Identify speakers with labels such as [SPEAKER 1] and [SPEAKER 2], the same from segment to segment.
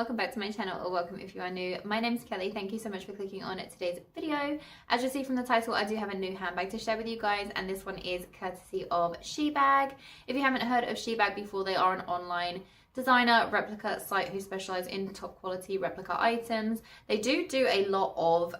[SPEAKER 1] welcome back to my channel, or welcome if you are new. My name's Kelly. Thank you so much for clicking on today's video. As you'll see from the title, I do have a new handbag to share with you guys, and this one is courtesy of Shebag. If you haven't heard of Shebag before, they are an online designer replica site who specialize in top quality replica items. They do a lot of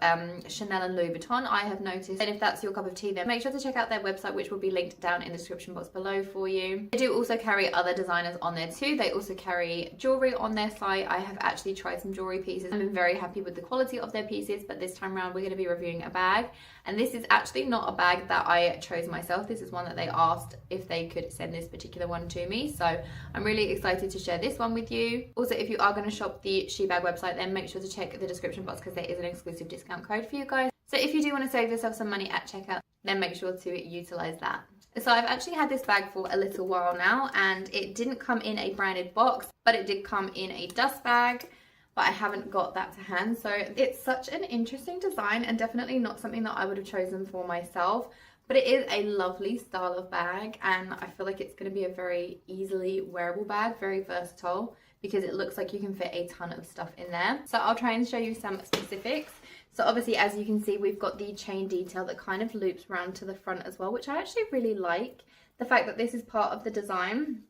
[SPEAKER 1] Chanel and Louis Vuitton, I have noticed, and if that's your cup of tea, then make sure to check out their website, which will be linked down in the description box below for you. They do also carry other designers on there too. They also carry jewelry on their site. I have actually tried some jewelry pieces. I've been very happy with the quality of their pieces, but this time around we're going to be reviewing a bag, and this is actually not a bag that I chose myself. This is one that they asked if they could send this particular one to me, so I'm really excited to share this one with you. Also, if you are going to shop the Shebag website, then make sure to check the description box because there is an exclusive discount code for you guys. So if you do want to save yourself some money at checkout, then make sure to utilize that. So I've actually had this bag for a little while now, and it didn't come in a branded box, but it did come in a dust bag, but I haven't got that to hand. So it's such an interesting design and definitely not something that I would have chosen for myself, but it is a lovely style of bag, and I feel like it's going to be a very easily wearable bag, very versatile, because it looks like you can fit a ton of stuff in there. So I'll try and show you some specifics. So obviously, as you can see, we've got the chain detail that kind of loops around to the front as well, which I actually really like. The fact that this is part of the design,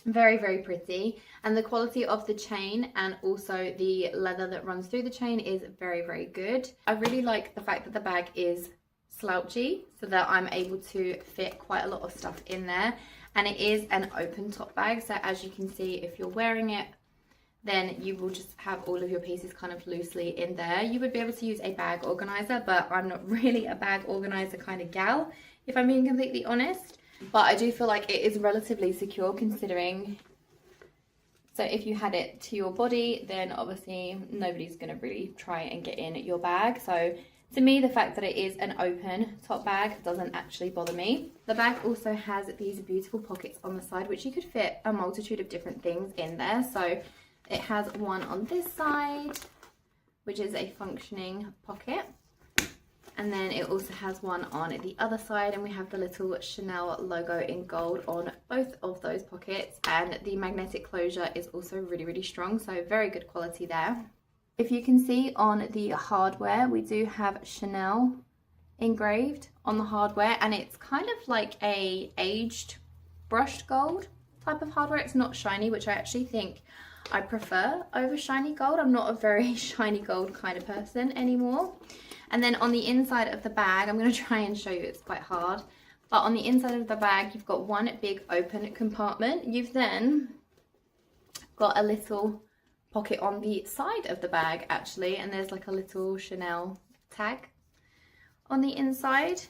[SPEAKER 1] very, very pretty, and the quality of the chain and also the leather that runs through the chain is very, very good. I really like the fact that the bag is slouchy so that I'm able to fit quite a lot of stuff in there, and it is an open top bag, so as you can see, if you're wearing it, then you will just have all of your pieces kind of loosely in there. You would be able to use a bag organizer, but I'm not really a bag organizer kind of gal, if I'm being completely honest. But I do feel like it is relatively secure, considering, so if you had it to your body, then obviously nobody's going to really try and get in your bag. So to me, the fact that it is an open top bag doesn't actually bother me. The bag also has these beautiful pockets on the side, which you could fit a multitude of different things in there. So it has one on this side, which is a functioning pocket. And then it also has one on the other side, and we have the little Chanel logo in gold on both of those pockets. And the magnetic closure is also really, really strong, so very good quality there. If you can see on the hardware, we do have Chanel engraved on the hardware, and it's kind of like a aged brushed gold type of hardware. It's not shiny, which I actually think I prefer over shiny gold. I'm not a very shiny gold kind of person anymore. And then on the inside of the bag, I'm going to try and show you, it's quite hard, but on the inside of the bag, you've got one big open compartment. You've then got a little pocket on the side of the bag actually, and there's like a little Chanel tag on the inside,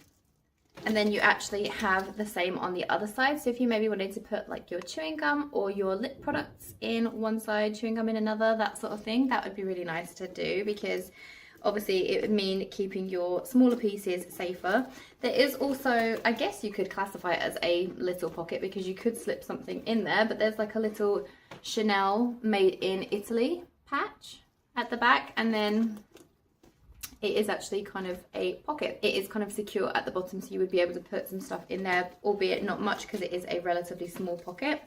[SPEAKER 1] and then you actually have the same on the other side. So if you maybe wanted to put like your chewing gum or your lip products in one side, chewing gum in another, that sort of thing, that would be really nice to do, because obviously it would mean keeping your smaller pieces safer. There is also, I guess you could classify it as a little pocket, because you could slip something in there, but there's like a little Chanel made in Italy patch at the back, and then it is actually kind of a pocket. It is kind of secure at the bottom, so you would be able to put some stuff in there, albeit not much because it is a relatively small pocket.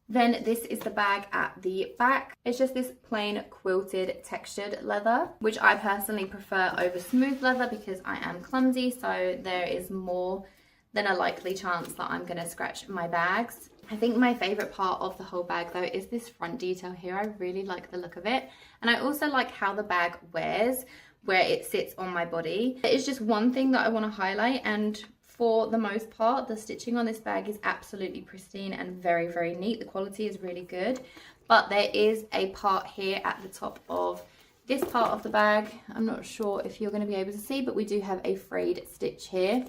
[SPEAKER 1] Then this is the bag at the back. It's just this plain quilted textured leather, which I personally prefer over smooth leather because I am clumsy, so there is more than a likely chance that I'm going to scratch my bags. I think my favorite part of the whole bag though is this front detail here. I really like the look of it, and I also like how the bag wears, where it sits on my body. There is just one thing that I want to highlight, and for the most part, the stitching on this bag is absolutely pristine and very, very neat. The quality is really good, but there is a part here at the top of this part of the bag. I'm not sure if you're going to be able to see, but we do have a frayed stitch here.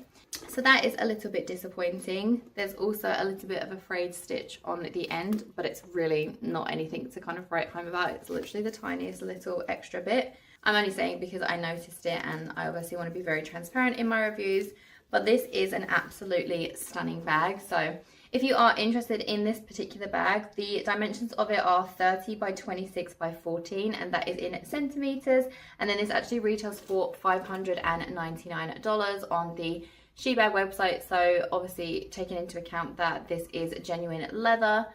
[SPEAKER 1] So that is a little bit disappointing. There's also a little bit of a frayed stitch on the end, but it's really not anything to kind of write home about. It's literally the tiniest little extra bit. I'm only saying because I noticed it, and I obviously want to be very transparent in my reviews. But this is an absolutely stunning bag. So if you are interested in this particular bag, the dimensions of it are 30 by 26 by 14, and that is in centimeters. And then this actually retails for $599 on the Shebag website. So obviously taking into account that this is genuine leather,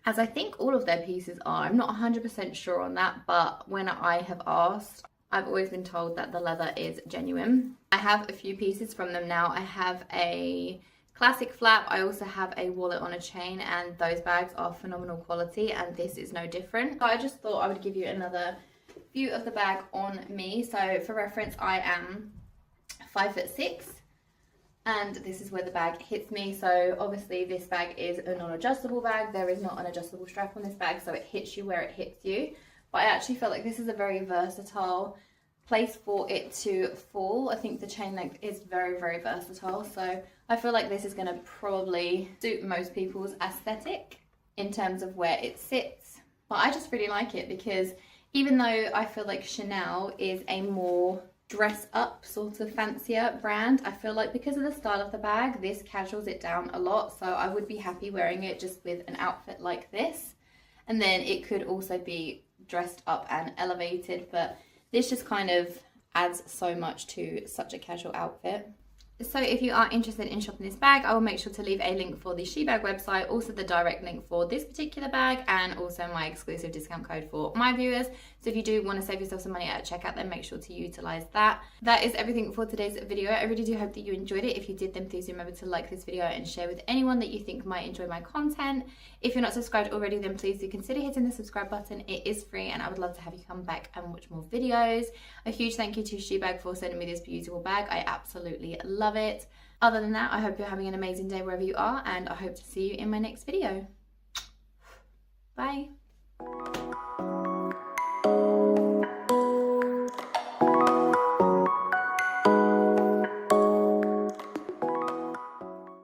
[SPEAKER 1] as I think all of their pieces are. I'm not 100% sure on that, but when I have asked, I've always been told that the leather is genuine. I have a few pieces from them now. I have a classic flap. I also have a wallet on a chain, and those bags are phenomenal quality, and this is no different. So I just thought I would give you another view of the bag on me. So for reference, I am 5'6", and this is where the bag hits me. So obviously this bag is a non-adjustable bag. There is not an adjustable strap on this bag, so it hits you where it hits you. But I actually felt like this is a very versatile place for it to fall. I think the chain length is very, very versatile. So I feel like this is going to probably suit most people's aesthetic in terms of where it sits. But I just really like it because even though I feel like Chanel is a more dress up sort of fancier brand, I feel like because of the style of the bag, this casuals it down a lot. So I would be happy wearing it just with an outfit like this. And then it could also be dressed up and elevated, but this just kind of adds so much to such a casual outfit. So if you are interested in shopping this bag, I will make sure to leave a link for the Shebag website, also the direct link for this particular bag, and also my exclusive discount code for my viewers. So if you do want to save yourself some money at checkout, then make sure to utilize that. That is everything for today's video. I really do hope that you enjoyed it. If you did, then please remember to like this video and share with anyone that you think might enjoy my content. If you're not subscribed already, then please do consider hitting the subscribe button. It is free, and I would love to have you come back and watch more videos. A huge thank you to Shebag for sending me this beautiful bag. I absolutely love it. Other than that, I hope you're having an amazing day wherever you are, and I hope to see you in my next video. Bye.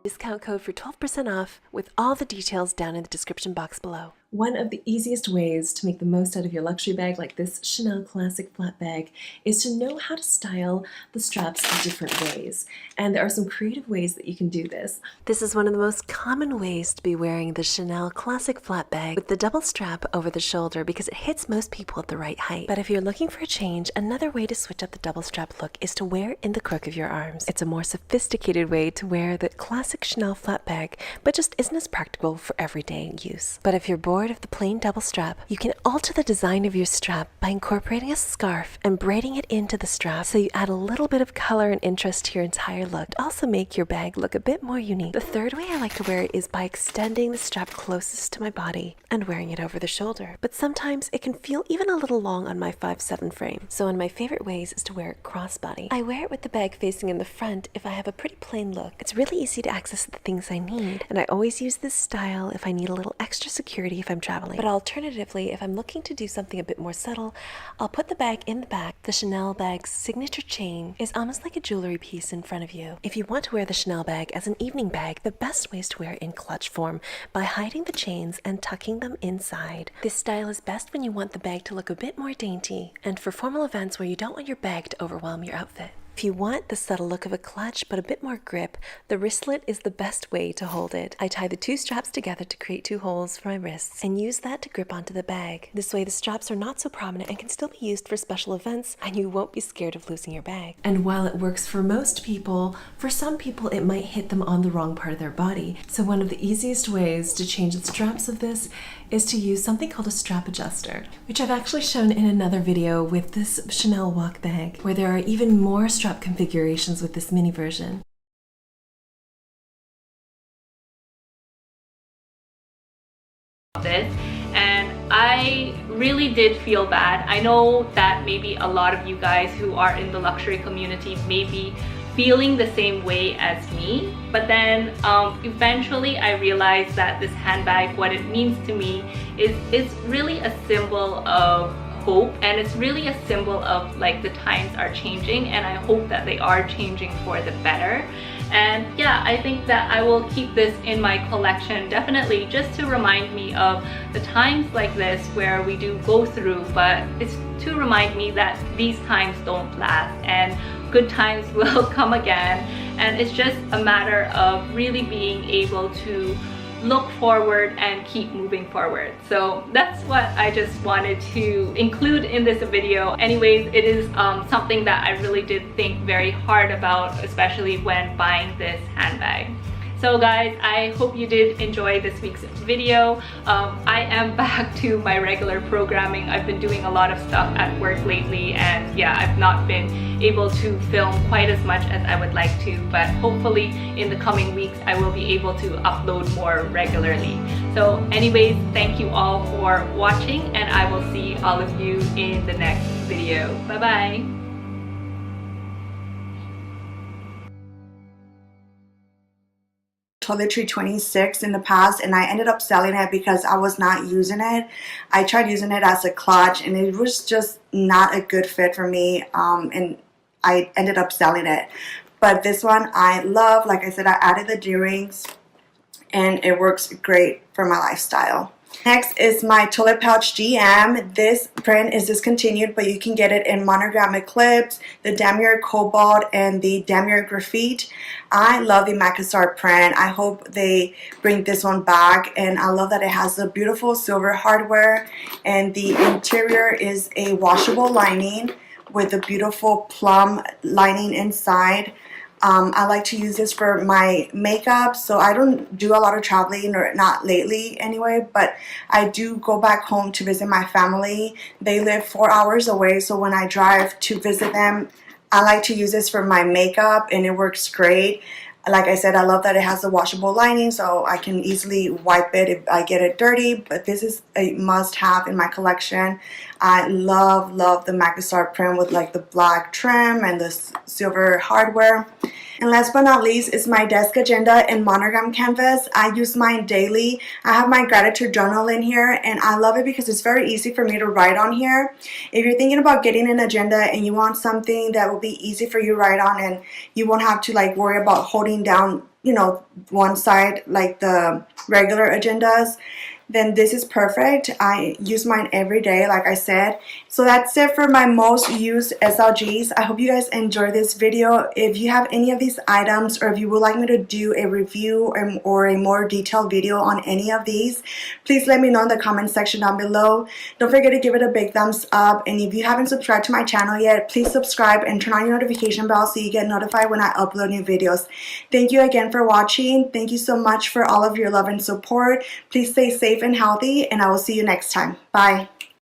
[SPEAKER 2] Discount code for 12% off with all the details down in the description box below.
[SPEAKER 3] One of the easiest ways to make the most out of your luxury bag like this Chanel classic flat bag is to know how to style the straps in different ways. And there are some creative ways that you can do this.
[SPEAKER 2] This is one of the most common ways to be wearing the Chanel classic flat bag with the double strap over the shoulder because it hits most people at the right height. But if you're looking for a change, another way to switch up the double strap look is to wear it in the crook of your arms. It's a more sophisticated way to wear the classic Chanel flat bag, but just isn't as practical for everyday use. But if you're bored of the plain double strap, you can alter the design of your strap by incorporating a scarf and braiding it into the strap so you add a little bit of color and interest to your entire look. To also make your bag look a bit more unique. The third way I like to wear it is by extending the strap closest to my body and wearing it over the shoulder. But sometimes it can feel even a little long on my 5'7" frame. So one of my favorite ways is to wear it crossbody. I wear it with the bag facing in the front if I have a pretty plain look. It's really easy to access the things I need, and I always use this style if I need a little extra security if I'm traveling. But alternatively, if I'm looking to do something a bit more subtle, I'll put the bag in the back. The Chanel bag's signature chain is almost like a jewelry piece in front of you. If you want to wear the Chanel bag as an evening bag, the best way is to wear it in clutch form by hiding the chains and tucking them inside. This style is best when you want the bag to look a bit more dainty and for formal events where you don't want your bag to overwhelm your outfit. If you want the subtle look of a clutch but a bit more grip, the wristlet is the best way to hold it. I tie the two straps together to create two holes for my wrists and use that to grip onto the bag. This way the straps are not so prominent and can still be used for special events, and you won't be scared of losing your bag.
[SPEAKER 3] And while it works for most people, for some people it might hit them on the wrong part of their body. So one of the easiest ways to change the straps of this is to use something called a strap adjuster, which I've actually shown in another video with this Chanel walk bag, where there are even more strap configurations with this mini version.
[SPEAKER 4] And I really did feel bad. I know that maybe a lot of you guys who are in the luxury community may be feeling the same way as me, but then eventually I realized that this handbag, what it means to me is it's really a symbol of hope, and it's really a symbol of like the times are changing, and I hope that they are changing for the better. And yeah, I think that I will keep this in my collection definitely just to remind me of the times like this where we do go through, but it's to remind me that these times don't last and good times will come again, and it's just a matter of really being able to look forward and keep moving forward. So that's what I just wanted to include in this video. Anyways, it is something that I really did think very hard about, especially when buying this handbag. So guys, I hope you did enjoy this week's video. I am back to my regular programming. I've been doing a lot of stuff at work lately, and yeah, I've not been able to film quite as much as I would like to, but hopefully in the coming weeks I will be able to upload more regularly. So anyways, thank you all for watching, and I will see all of you in the next video. Bye bye.
[SPEAKER 5] Toiletry 26 in the past, and I ended up selling it because I was not using it. I tried using it as a clutch and it was just not a good fit for me, and I ended up selling it. But this one I love. Like I said, I added the D-rings and it works great for my lifestyle. Next is my toilet pouch GM. This print is discontinued, but you can get it in monogram eclipse, the damier cobalt, and the damier graphite. I love the Macassar print. I hope they bring this one back, and I love that it has the beautiful silver hardware, and the interior is a washable lining with a beautiful plum lining inside. I like to use this for my makeup, so I don't do a lot of traveling, or not lately anyway, but I do go back home to visit my family. They live 4 hours away, so when I drive to visit them, I like to use this for my makeup, and it works great. Like I said, I love that it has a washable lining, so I can easily wipe it if I get it dirty, but this is a must-have in my collection. I love the Macassar print with like the black trim and the silver hardware. And last but not least is my desk agenda in monogram canvas. I use mine daily. I have my gratitude journal in here, and I love it because it's very easy for me to write on here. If you're thinking about getting an agenda and you want something that will be easy for you to write on, and you won't have to like worry about holding down, you know, one side like the regular agendas, then this is perfect. I use mine every day, like I said. So that's it for my most used SLGs. I hope you guys enjoy this video. If you have any of these items, or if you would like me to do a review or a more detailed video on any of these, please let me know in the comment section down below. Don't forget to give it a big thumbs up, and if you haven't subscribed to my channel yet, please subscribe and turn on your notification bell so you get notified when I upload new videos. Thank you again for watching. Thank you so much for all of your love and support. Please stay safe and healthy, and I will see you next time. Bye.